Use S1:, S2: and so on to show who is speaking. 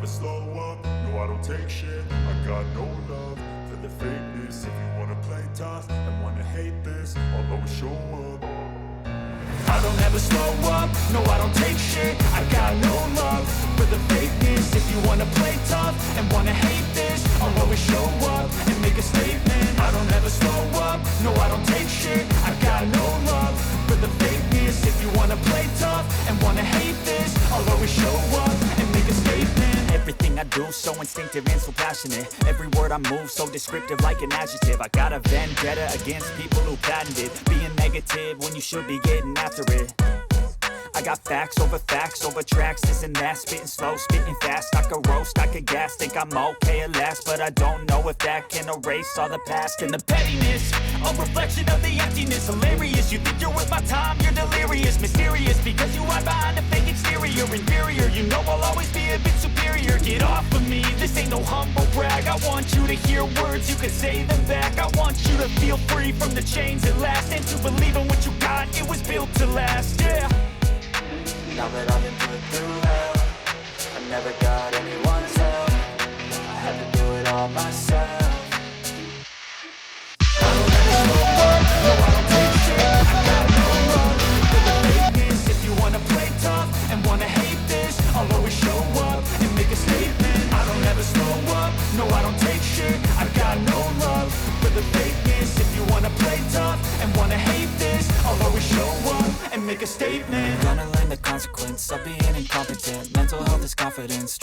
S1: slow up, no I don't take shit. I got no love for the fakeness. If you wanna play tough and wanna hate this, I'll always show up. I don't ever slow up, no I don't take shit. I got no love for the fakeness. If you wanna play tough and wanna hate this, I'll always show up and make a statement. I don't ever slow up, no I don't take shit. I got no love for the fakeness. If you wanna play tough and wanna hate this, I'll always show up and make a statement.
S2: Everything I do so instinctive and so passionate. Every word I move so descriptive like an adjective. I got a vendetta against people who patented being negative when you should be getting after it. I got facts over tracks, this and that. Spitting slow, spitting fast. I could roast, I could gas. Think I'm okay at last, but I don't know if that can erase all the past. And the pettiness, a reflection of the emptiness. Hilarious, you think you're worth my time, you're delirious. Mysterious, because you hide behind a fake exterior. Inferior, you know I'll always be a bit superior. Get off of me, this ain't no humble brag. I want you to hear words, you can say them back. I want you to feel free from the chains at last, and to believe in what you got, it was built to last, yeah.
S3: Now that I've been put through hell, I never got anyone's help. I had to do it all myself.
S2: I don't ever slow up, no I don't take shit. I got no love for the fakeness. If you wanna play tough and wanna hate this, I'll always show up and make a statement. I don't ever slow up, no I don't take shit. I got no love for the fakeness. If you wanna play tough and wanna hate this, I'll always show up and make a statement.
S3: Gonna learn the consequence of being incompetent. Mental health is confidence.